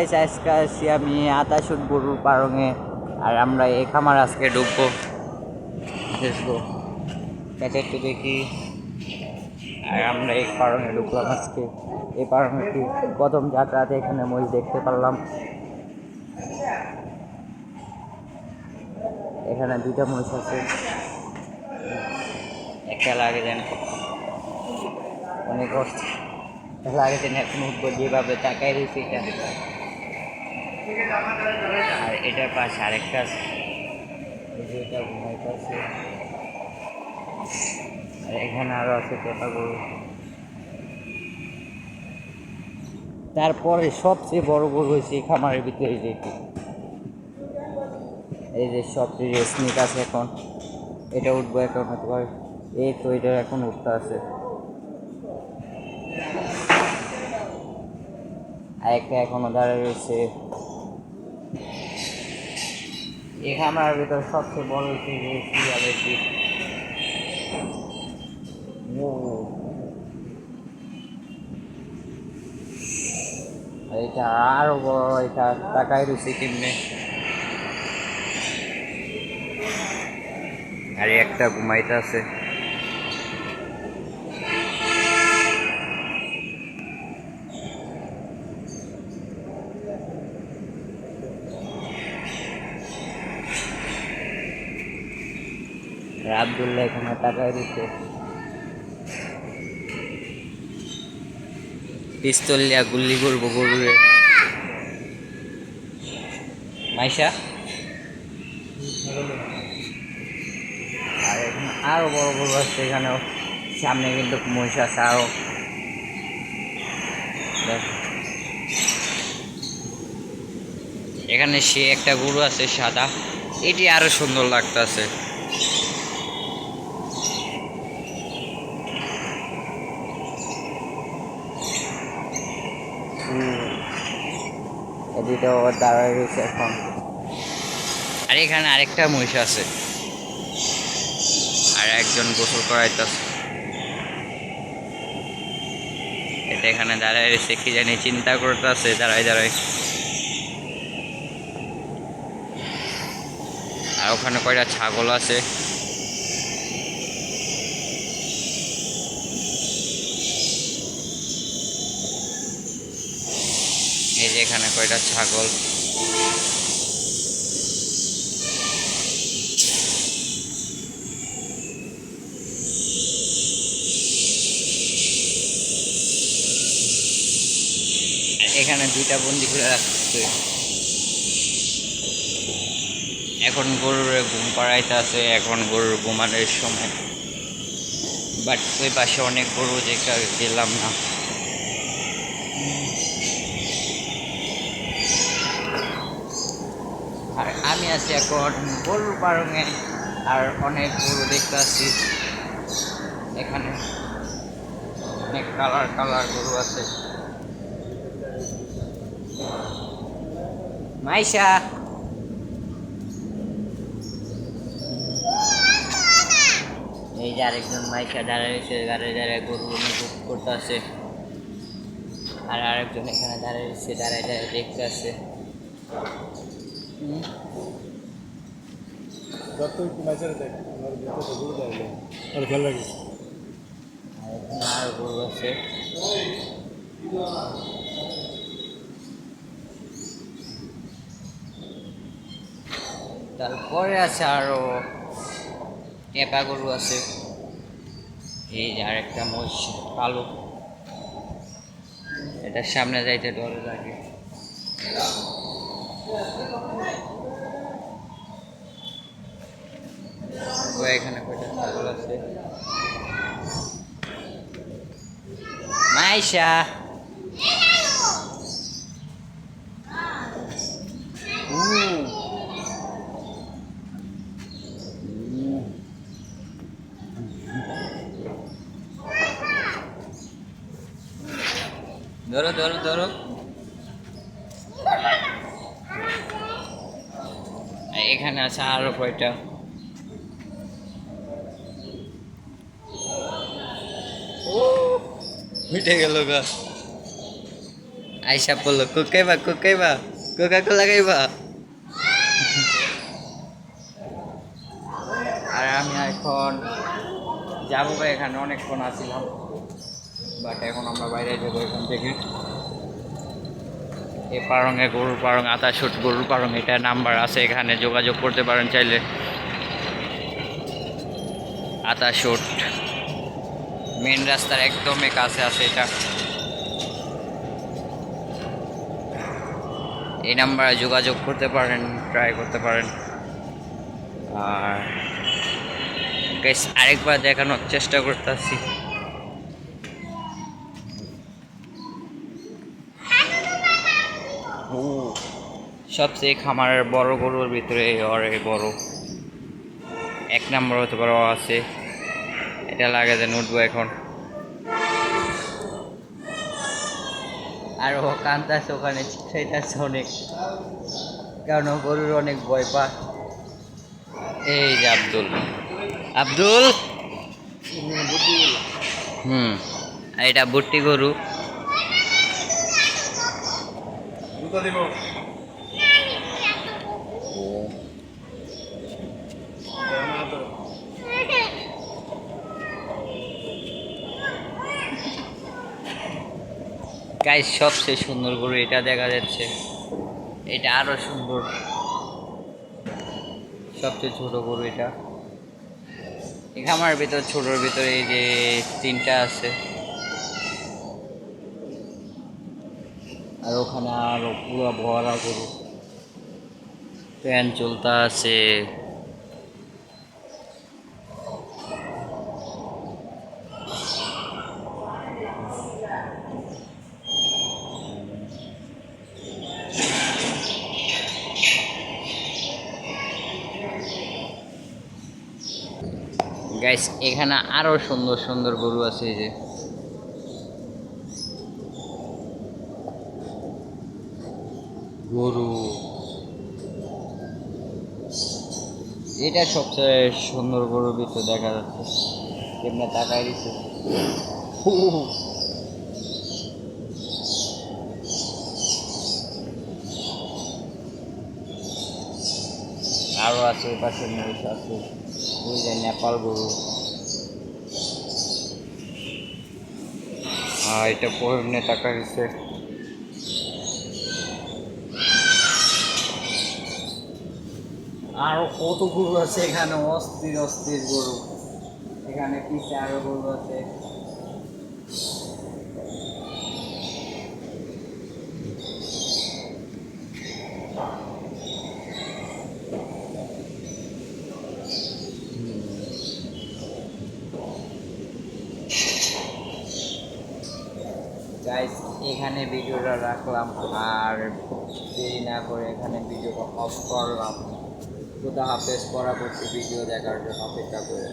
আজকে আসছি আমি আতাশুট গরুর পারঙে। আর আমরা এই খামার আজকে ঢুকবো, দেখবো একটু দেখি। আর আমরা এই পারঙে ঢুকলাম আজকে। এই পারঙে কি প্রথম যাত্রাতে এখানে মহিষ দেখতে পারলাম। এখানে দুইটা মহিষ আছে, একটা লাগে যেন অনেক কষ্ট লাগে যেন এখন উঠবো, যেভাবে তাকাই রয়েছে এটা। আর এটার পাশে আরেকটা আছে, এটা ঘুমাইতে আছে। আর এখানে আরো আছে পেপা গরু। তারপরে সবচেয়ে বড় গরু হয়েছে এই খামারের ভিতরে, এই যে সবচেয়ে রেসমিক আছে এখন। এটা উঠবো এখন, এই তো এটা এখন উঠতে আছে। আর একটা এখনো দাঁড়িয়ে রয়েছে। এই খামারের ভিতরে সবচেয়ে বড় হচ্ছে যে শিয়ালের দিক। এটা আরো বড়, এটা তাকাই রয়েছে কেমনে। আর একটা ঘুমাইতে আছে। আব্দুল্লাহ এখানে তাকাই দিচ্ছে, পিস্তল লিয়া গুল্লি করবো গরুরে। মাইশা আর এখানে আরো বড় গরু আছে, এখানেও সামনে কিন্তু মহিষ আছে আরো। এখানে সে একটা গরু আছে সাদা, এটি আরো সুন্দর লাগতেছে। এদিকেও দাঁড়ায় রয়েছে এখন। আর এখানে আরেকটা মহিষ আছে, আর একজন গোসল করাইতেছে। এটা এখানে দাঁড়ায় রয়েছে, কি জানি চিন্তা করতেছে দাঁড়ায় দাঁড়ায়। আর ওখানে কয়টা ছাগল আছে। এই যে এখানে কয়টা ছাগল। এখানে দুইটা বন্দি করে রাখছে। এখন গরুর ঘুম পাড়াইতে আছে, এখন গরুর ঘুমানোর সময়। বাট ওই পাশে অনেক গরু, যে গেলাম না। আর আমি আছি এখন গরুর পারঙে, আর অনেক গরু দেখতে আসছি। এখানে অনেক কালার কালার গরু আছে। মাইশা এই যে আরেকজন মাইশা দাঁড়িয়েছে, দাঁড়ায় গরু অনুভব করতে আছে। আর আরেকজন এখানে দাঁড়িয়েছে, দাঁড়ায় দেখতে আছে। আর গরু আছে। তারপরে আছে আরো টেপা গরু আছে। এই যে আরেকটা মহিষ কালো, এটার সামনে যাইতে ডর লাগে। এখানে কয়টা ছাগল আছে। মাইশা ধরো ধরো ধরো। এখানে আছে আরো কয়টা। মিটে গেল গা। আইসা বললো কোকাইবা কোকাইবা কোকা কোলা খাইবা। আর আমি এখন যাবো ভাই, এখানে অনেকক্ষণ আসছিলাম, বাট এখন আমরা বাইরে যাবো এখান থেকে। এ পারঙে গরুর পারং, আতাশুট গরুর পারং, এটা নাম্বার আছে, এখানে যোগাযোগ করতে পারেন চাইলে। আতাশুট মেন রাস্তার একদমই কাছে আছে এটা। এই নাম্বারে যোগাযোগ করতে পারেন, ট্রাই করতে পারেন। আর গাইস আরেকবার দেখানোর চেষ্টা করতেছি। সবচেয়ে খামারের বড় গরুর ভিতরে বড় 1 নম্বর হতে পারে আছে। এটা লাগে যে উঠবো এখন। আর ও কান্দাছে ওখানে, চিৎকাইতেছে অনেক, কারণ ও গরুর অনেক ভয় পায়। এই যে আব্দুল আব্দুল এটা বুট্টি গরু। গাইস সবচেয়ে সুন্দর গরু এটা দেখা যাচ্ছে, এটা আরো সুন্দর। সবচেয়ে ছোট গরু এটা। এই খামার ভিতর ছোটোর ভিতরে এই যে 3টা আছে, আর ওখানে আরো পুরো ভরা গরু, ফ্যান চলতে আছে। গাইস এখানে আরো সুন্দর সুন্দর গরু আছে, এই যে গরু। এটা সবচেয়ে সুন্দর গরুর ভিতর দেখা যাচ্ছে, কেমনে তাকায় দিচ্ছে। আরো আছে পাশে মহিষ আছে, ওই যে নেপাল গরু। এটা পরে টাকা দিচ্ছে। আরো কত গরু আছে এখানে, অস্থির অস্থির গরু। এখানে পিছে আরো গরু আছে। গাইস এখানে ভিডিওটা রাখলাম, আর দেরি না করে এখানে ভিডিওটা অফ করলাম। খুদা হাফেজ, পরবর্তী ভিডিও দেখার জন্য অপেক্ষা করে।